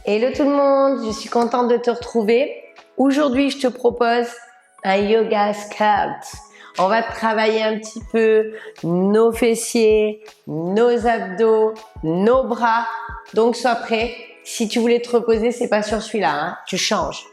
Hello tout le monde, je suis contente de te retrouver. Aujourd'hui, je te propose un yoga squat. On va travailler un petit peu nos fessiers, nos abdos, nos bras. Donc, sois prêt. Si tu voulais te reposer, c'est pas sur celui-là, hein. Tu changes.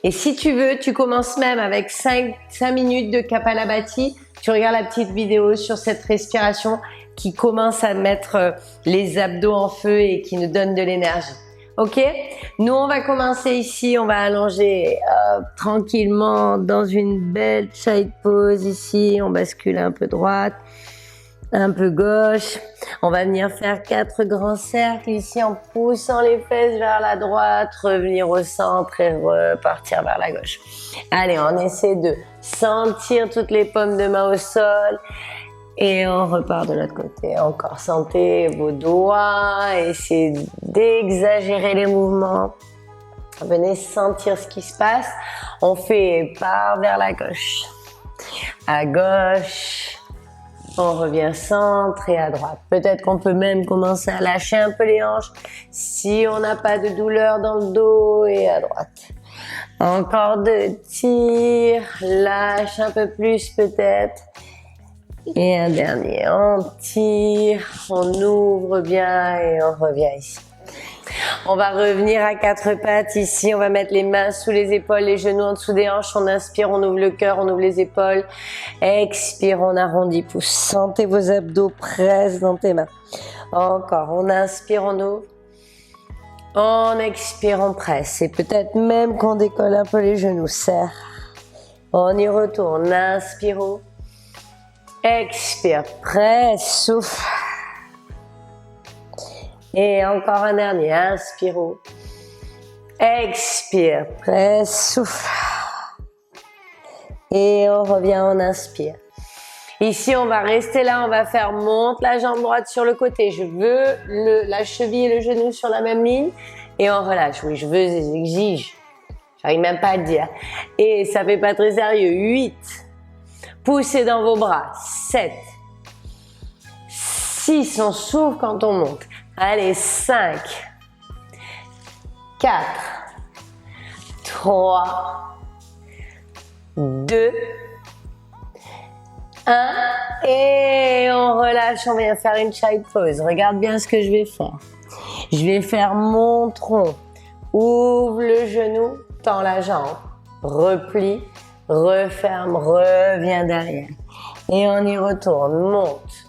Et si tu veux, tu commences même avec 5 minutes de Kapalabhati. Tu regardes la petite vidéo sur cette respiration qui commence à mettre les abdos en feu et qui nous donne de l'énergie. Ok? Nous, on va commencer ici. On va allonger tranquillement dans une belle side pose ici. On bascule un peu droite, un peu gauche. On va venir faire 4 grands cercles ici en poussant les fesses vers la droite, revenir au centre et repartir vers la gauche. Allez, on essaie de sentir toutes les paumes de main au sol et on repart de l'autre côté. Encore, sentez vos doigts, essayez d'exagérer les mouvements. Venez sentir ce qui se passe. On fait part vers la gauche, à gauche. On revient centre et à droite. Peut-être qu'on peut même commencer à lâcher un peu les hanches si on n'a pas de douleur dans le dos et à droite. Encore 2 tirs, lâche un peu plus peut-être. Et un dernier, on tire, on ouvre bien et on revient ici. On va revenir à 4 pattes ici, on va mettre les mains sous les épaules, les genoux en dessous des hanches, on inspire, on ouvre le cœur, on ouvre les épaules, expire, on arrondit, pousse, sentez vos abdos, presse dans tes mains. Encore, on inspire, on ouvre, on expire, on presse, et peut-être même qu'on décolle un peu les genoux, serre, on y retourne, inspire, ouvre, expire, presse, souffle. Et encore un dernier, inspire, ouvre. Expire, presse, souffle. Et on revient, on inspire. Ici, on va rester là, on va faire monte la jambe droite sur le côté. Je veux la cheville et le genou sur la même ligne. Et on relâche. Oui, je veux, j'exige. J'arrive même pas à le dire. Et ça fait pas très sérieux. 8. Poussez dans vos bras. 7. 6. On souffle quand on monte. Allez, 5, 4, 3, 2, 1 et on relâche, on vient faire une side pose. Regarde bien ce que je vais faire. Je vais faire mon tronc. Ouvre le genou, tends la jambe, replie, referme, reviens derrière. Et on y retourne, monte,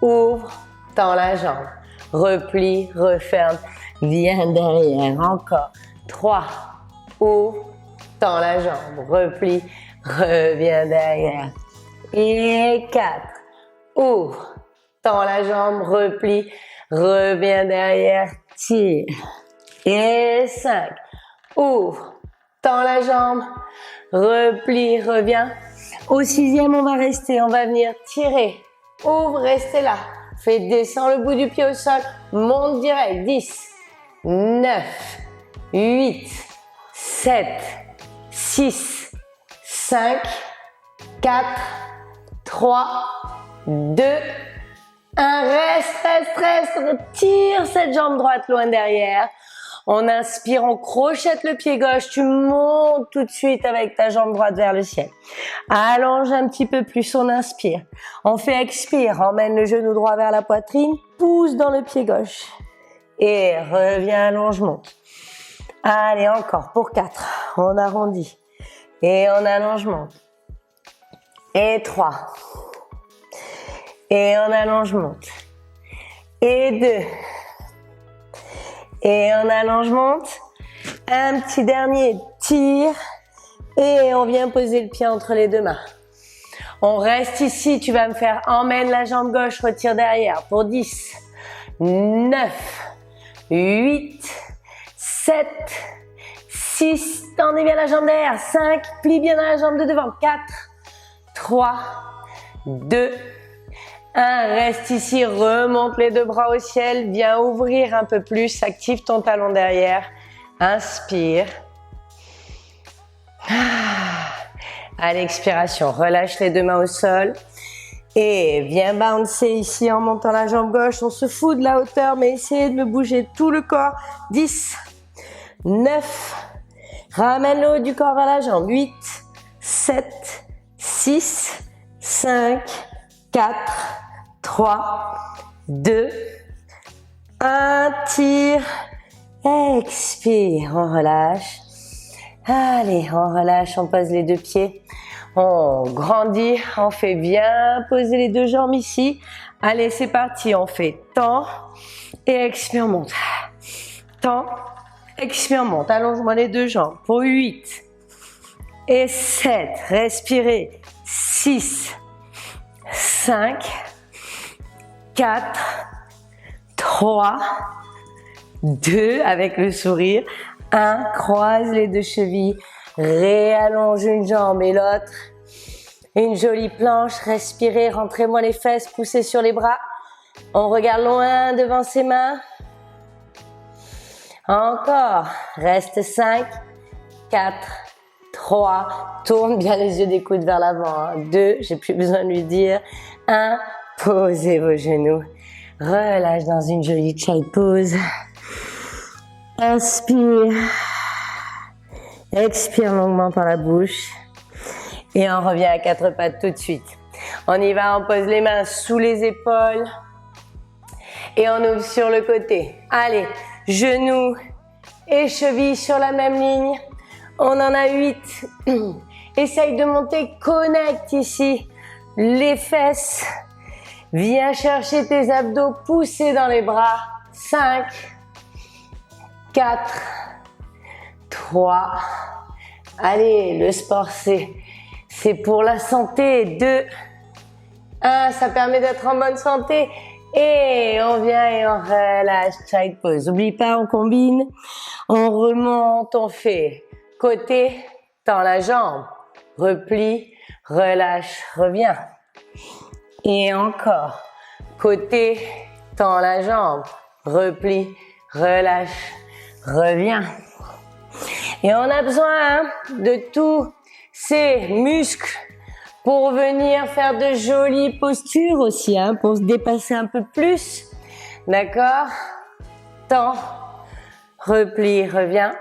ouvre, tends la jambe. Replie, referme, viens derrière, encore. 3, ouvre, tends la jambe, replie, reviens derrière. Et 4, ouvre, tends la jambe, replie, reviens derrière, tire. Et 5, ouvre, tends la jambe, replie, reviens. Au 6e, on va rester, on va venir tirer, ouvre, restez là. Fais descendre le bout du pied au sol, monte direct, 10, 9, 8, 7, 6, 5, 4, 3, 2, 1, reste, retire cette jambe droite loin derrière. On inspire, on crochette le pied gauche, tu montes tout de suite avec ta jambe droite vers le ciel. Allonge un petit peu plus, on inspire. On fait expire, emmène le genou droit vers la poitrine, pousse dans le pied gauche. Et reviens, allonge, monte. Allez, encore pour 4, on arrondit. Et on allonge, monte. Et 3. Et on allonge, monte. Et 2. Et on allonge, monte. Un petit dernier, tire. Et on vient poser le pied entre les 2 mains. On reste ici, tu vas me faire emmène la jambe gauche, retire derrière pour 10, 9, 8, 7, 6, tendez bien la jambe derrière, 5, plie bien dans la jambe de devant, 4, 3, 2, 1, reste ici, remonte les 2 bras au ciel, viens ouvrir un peu plus, active ton talon derrière, inspire. À l'expiration, relâche les 2 mains au sol et viens bouncer ici en montant la jambe gauche. On se fout de la hauteur, mais essayez de me bouger tout le corps. 10, 9. Ramène le haut du corps vers la jambe. 8, 7, 6, 5, 4, 3, 2, 1. Tire. Expire. On relâche. Allez, on relâche. On pose les deux pieds. On grandit. On fait bien poser les deux jambes ici. Allez, c'est parti. On fait tend et expire, monte. Tend, expire, monte. Allonge-moi les deux jambes pour 8 et 7. Respirez. 6, 5, 4, 3, 2, avec le sourire. 1, croise les deux chevilles. Réallonge une jambe et l'autre. Une jolie planche, respirez, rentrez-moi les fesses, poussez sur les bras. On regarde loin devant ses mains. Encore, reste 5, 4, 3, tourne bien les yeux des coudes vers l'avant. 2, j'ai plus besoin de lui dire. 1, posez vos genoux. Relâche dans une jolie child pose. Inspire. Expire longuement par la bouche. Et on revient à quatre pattes tout de suite. On y va, on pose les mains sous les épaules. Et on ouvre sur le côté. Allez, genoux et chevilles sur la même ligne. On en a 8. Essaye de monter, connecte ici les fesses. Viens chercher tes abdos, pousser dans les bras. 5, 4, 3. Allez, le sport c'est pour la santé. 2, 1, ça permet d'être en bonne santé. Et on vient et on relâche, child pose. N'oublie pas, on combine, on remonte, on fait côté, tend la jambe, replie, relâche, reviens. Et encore, côté, tend la jambe, replie, relâche, reviens. Et on a besoin de tous ces muscles pour venir faire de jolies postures aussi, pour se dépasser un peu plus. D'accord? Tends, replie, reviens.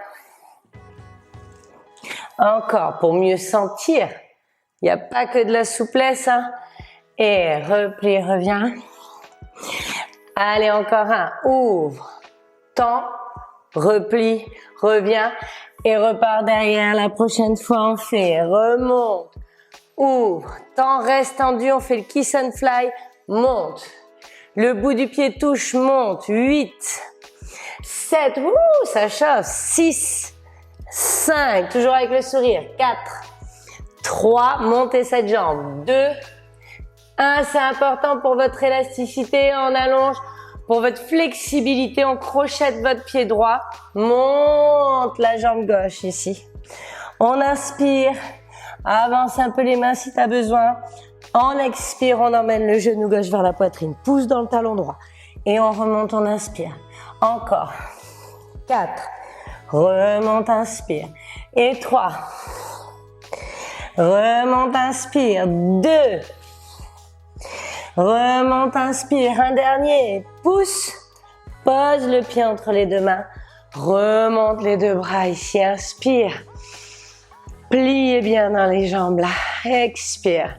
Encore, pour mieux sentir. Il n'y a pas que de la souplesse. Et replie, reviens. Allez, encore un. Ouvre, tends, replie, reviens. Et repars derrière. La prochaine fois, on fait remonte. Ouvre, tends, reste tendu, on fait le kiss and fly, monte. Le bout du pied touche, monte. 8, 7, ça chauffe. 6, 5, toujours avec le sourire. 4, 3, montez cette jambe. 2, 1, c'est important pour votre élasticité, on allonge. Pour votre flexibilité, on crochette votre pied droit. Monte la jambe gauche ici. On inspire. Avance un peu les mains si tu as besoin. On expire, on emmène le genou gauche vers la poitrine. Pousse dans le talon droit. Et on remonte, on inspire. Encore. 4. Remonte, inspire. Et 3. Remonte, inspire. 2. Remonte, inspire. Un dernier. Pousse. Pose le pied entre les deux mains. Remonte les deux bras ici. Inspire. Pliez bien dans les jambes là. Expire.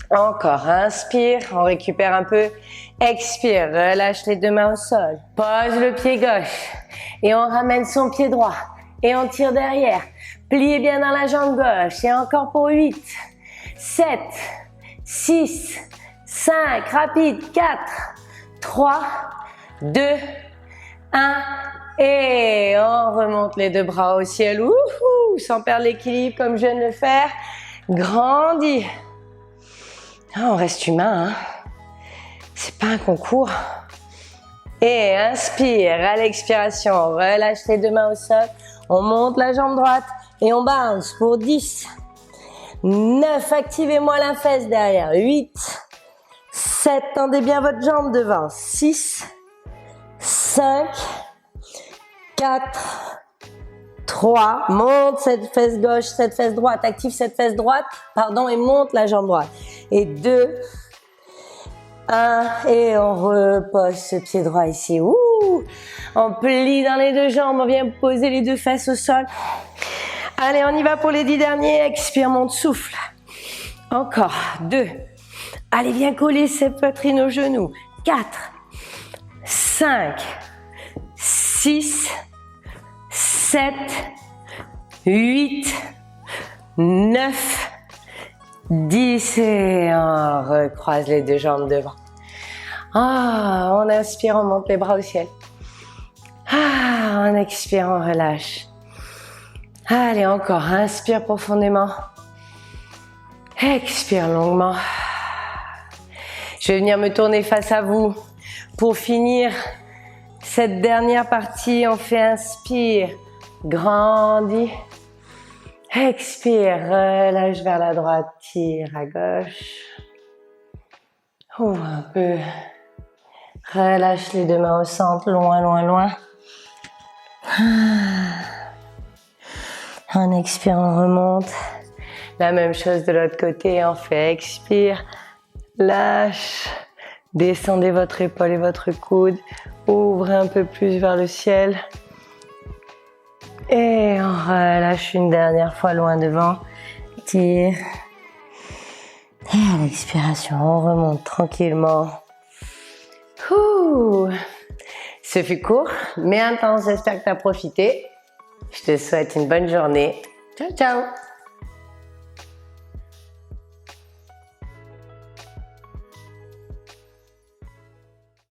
Encore. Inspire. On récupère un peu. Expire. Relâche les deux mains au sol. Pose le pied gauche. Et on ramène son pied droit. Et on tire derrière. Pliez bien dans la jambe gauche. Et encore pour 8, 7, 6, 5. Rapide. 4, 3, 2, 1. Et on remonte les deux bras au ciel. Ouhou, sans perdre l'équilibre comme je viens de le faire. Grandis. On reste humain, C'est pas un concours. Et inspire à l'expiration. Relâche les deux mains au sol. On monte la jambe droite et on bounce pour 10. 9. Activez-moi la fesse derrière. 8. 7. Tendez bien votre jambe devant. 6. 5. 4, 3, monte cette fesse gauche, cette fesse droite, active cette fesse droite, et monte la jambe droite. Et 2, 1, et on repose ce pied droit ici. Ouh, On plie dans les deux jambes, on vient poser les deux fesses au sol. Allez, on y va pour les 10 derniers. Expire, monte, souffle. Encore, 2. Allez, viens coller cette poitrine aux genoux. 4, 5, 6, 7, 8, 9, 10 et on recroise les deux jambes devant. On inspire, on monte les bras au ciel. On expire, on relâche. Allez, encore, inspire profondément. Expire longuement. Je vais venir me tourner face à vous. Pour finir cette dernière partie, on fait inspire, grandis. Expire, relâche vers la droite, tire à gauche. Ouvre un peu. Relâche les deux mains au centre, loin, loin, loin. On expire, on remonte. La même chose de l'autre côté, on fait expire, lâche. Descendez votre épaule et votre coude. Ouvrez un peu plus vers le ciel. Et on relâche une dernière fois loin devant. Tire. Et à l'expiration, on remonte tranquillement. Ce fut court, mais intense. J'espère que tu as profité. Je te souhaite une bonne journée. Ciao, ciao!